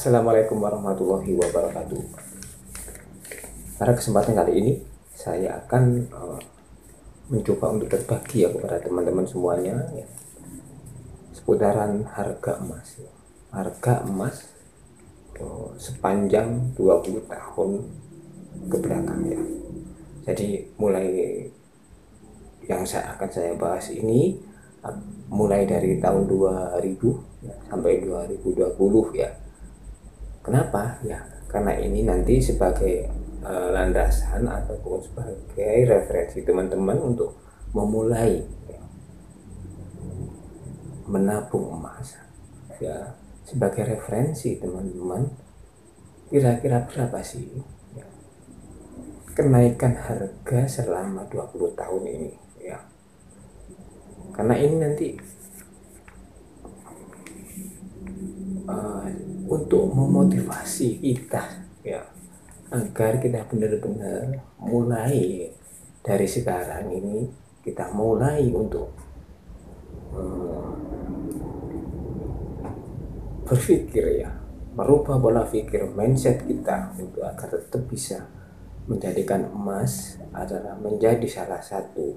Assalamualaikum warahmatullahi wabarakatuh. Pada kesempatan kali ini saya akan mencoba untuk berbagi kepada teman-teman semuanya seputaran harga emas. Harga emas sepanjang 20 tahun ke belakang ya. Jadi mulai yang akan saya bahas ini mulai dari tahun 2000 sampai 2020 ya. Kenapa? Ya, karena ini nanti sebagai landasan ataupun sebagai referensi teman-teman untuk memulai menabung emas. Ya, sebagai referensi teman-teman, kira-kira berapa sih kenaikan harga selama 20 tahun ini ya. Karena ini nanti untuk memotivasi kita ya, agar kita benar-benar mulai dari sekarang ini, kita mulai untuk berpikir ya, merubah pola pikir, mindset kita untuk agar tetap bisa menjadikan emas adalah menjadi salah satu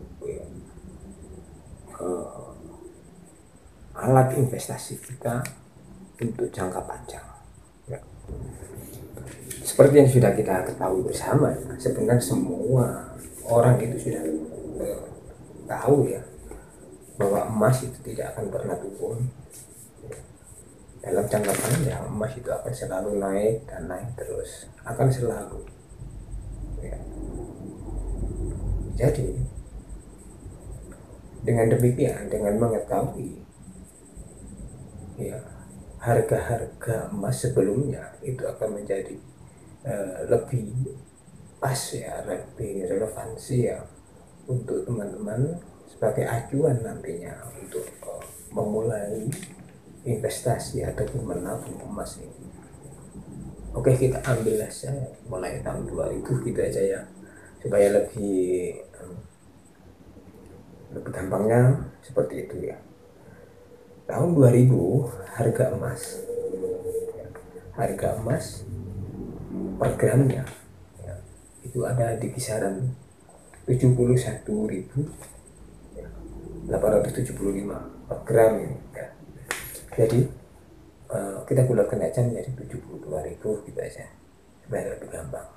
alat investasi kita untuk jangka panjang ya. Seperti yang sudah kita ketahui bersama ya, sebenarnya semua orang itu sudah tahu ya, bahwa emas itu tidak akan pernah turun. Dalam jangka panjang emas itu akan selalu naik dan naik terus, akan selalu ya. Jadi dengan demikian, dengan mengetahui ya harga-harga emas sebelumnya itu akan menjadi lebih pas ya, lebih relevansi ya untuk teman-teman sebagai acuan nantinya untuk memulai investasi ataupun menabung emas ini. Oke, kita ambil aja mulai tahun 2000 gitu aja ya, supaya lebih gampangnya seperti itu ya. Tahun 2000 harga emas per gramnya ya, itu ada di kisaran 71.875 per gram ya. Jadi kita bulatkan aja menjadi 72.000 gitu aja supaya lebih gampang.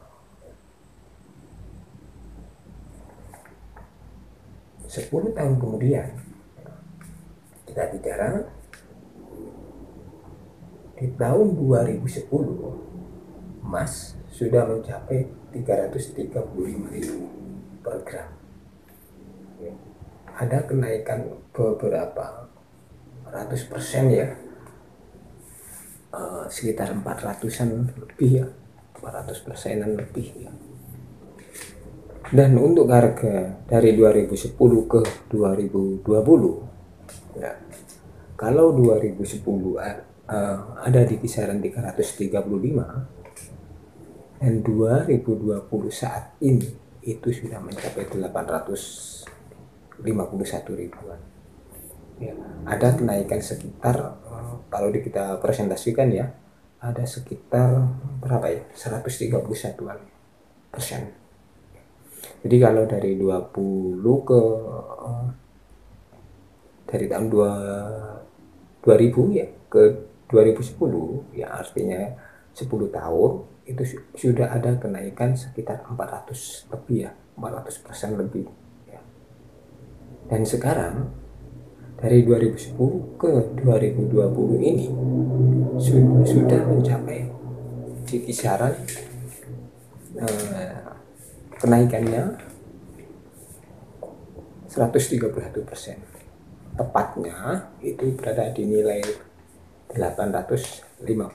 10 tahun kemudian kita bicara di tahun 2010, emas sudah mencapai 335.000 per gram. Ada kenaikan beberapa ratus persen ya, sekitar 400-an lebih ya, 400%-an lebih ya. Dan untuk harga dari 2010 ke 2020 ya, kalau 2010 ada di kisaran 335 dan 2020 saat ini itu sudah mencapai 851 ribuan ya. Ada kenaikan sekitar kalau kita presentasikan ya, ada sekitar berapa ya, 131%. Jadi kalau dari 20 ke dari tahun 2000 ya ke 2010 ya, artinya 10 tahun itu sudah ada kenaikan sekitar 400 lebih ya, 400% lebih ya. Dan sekarang dari 2010 ke 2020 ini sudah mencapai di kisaran kenaikannya 131%. Tepatnya itu berada di nilai 851.000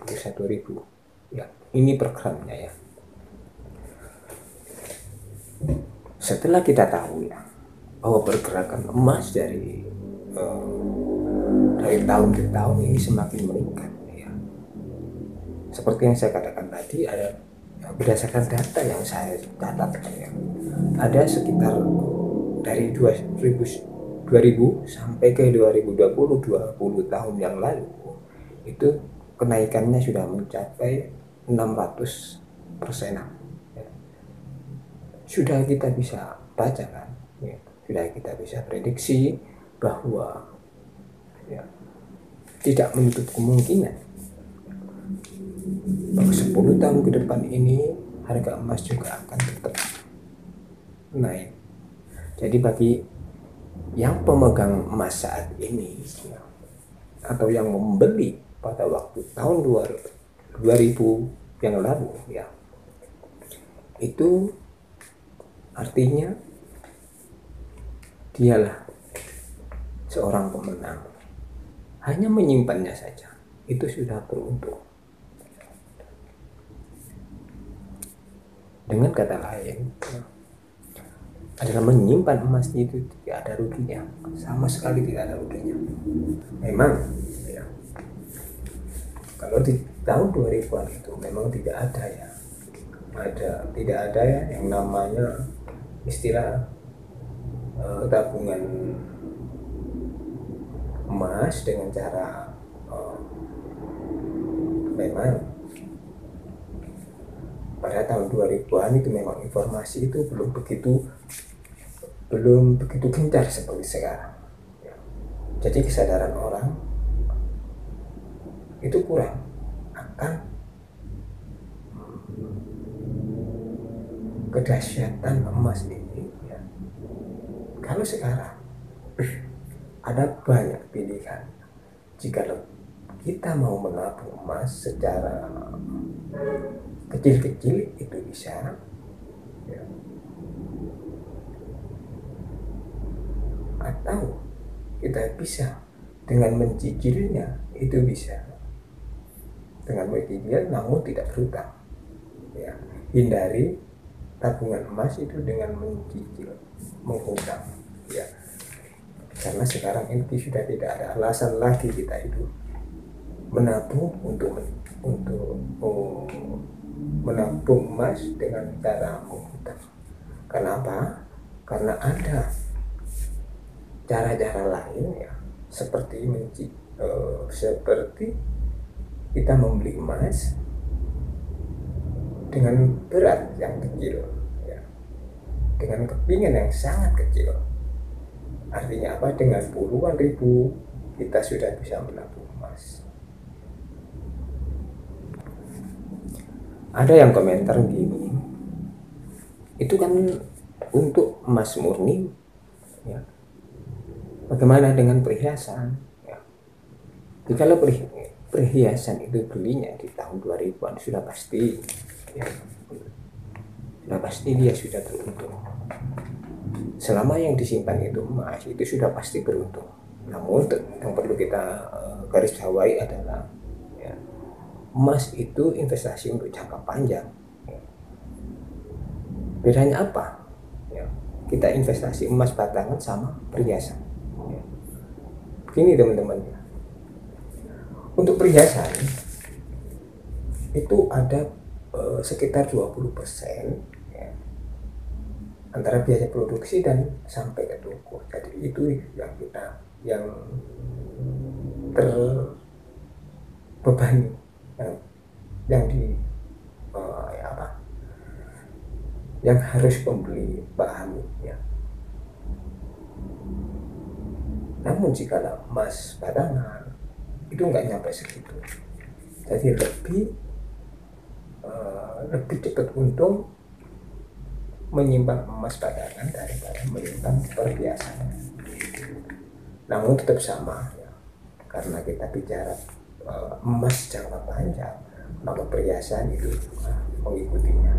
ya. Ini per gramnya ya. Setelah kita tahu ya bahwa pergerakan emas dari tahun ke tahun ini semakin meningkat ya. Seperti yang saya katakan tadi, ada berdasarkan data yang saya catat ya, ada sekitar dari 2000 sampai ke 2020 tahun yang lalu itu kenaikannya sudah mencapai 600%. Sudah kita bisa baca kan, ya, sudah kita bisa prediksi bahwa ya, tidak menutup kemungkinan bahwa 10 tahun ke depan ini harga emas juga akan tetap naik. Jadi bagi yang pemegang emas saat ini ya, atau yang membeli pada waktu tahun 2000 yang lalu ya, itu artinya dialah seorang pemenang. Hanya menyimpannya saja itu sudah beruntung. Dengan kata lain adalah menyimpan emas itu tidak ada ruginya, sama sekali tidak ada ruginya. Memang ya, kalau di tahun 2000-an itu memang tidak ada ya, tidak ada ya yang namanya istilah tabungan emas dengan cara memang pada tahun 2000-an itu memang informasi itu belum begitu gencar seperti sekarang. Jadi kesadaran orang itu kurang akan kedahsyatan emas ini. Ya. Kalau sekarang ada banyak pilihan. Jika kita mau menabung emas secara kecil-kecil itu bisa ya. Atau kita bisa dengan mencicilnya, itu bisa dengan mencicil namun tidak berhutang ya. Hindari tabungan emas itu dengan mencicil, menghutang ya, karena sekarang ini sudah tidak ada alasan lagi kita itu menabung untuk menabung emas dengan cara menghutang. Kenapa? Karena ada cara-cara lain ya, seperti kita membeli emas dengan berat yang kecil ya, dengan kepingan yang sangat kecil. Artinya apa? Dengan puluhan ribu kita sudah bisa menabung emas. Ada yang komentar gini, itu kan untuk emas murni ya, bagaimana dengan perhiasan ya? Kalau perhiasan itu belinya di tahun 2000-an sudah pasti ya, sudah pasti dia sudah beruntung. Selama yang disimpan itu emas, itu sudah pasti beruntung. Namun yang perlu kita garis bawahi adalah ya, emas itu investasi untuk jangka panjang. Bedanya apa? Ya, kita investasi emas batangan sama perhiasan. Ya. Begini teman-teman, ya. Untuk perhiasan itu ada sekitar 20% ya, antara biaya produksi dan sampai ke toko. Jadi itu yang terbebani, yang harus pembeli pahami ya. Namun jika emas batangan itu nggak nyampe segitu, jadi lebih cepat untung menyimpan emas batangan daripada menyimpan perhiasan. Namun tetap sama ya, karena kita bicara emas jangka panjang, maka perhiasan itu juga mengikutinya.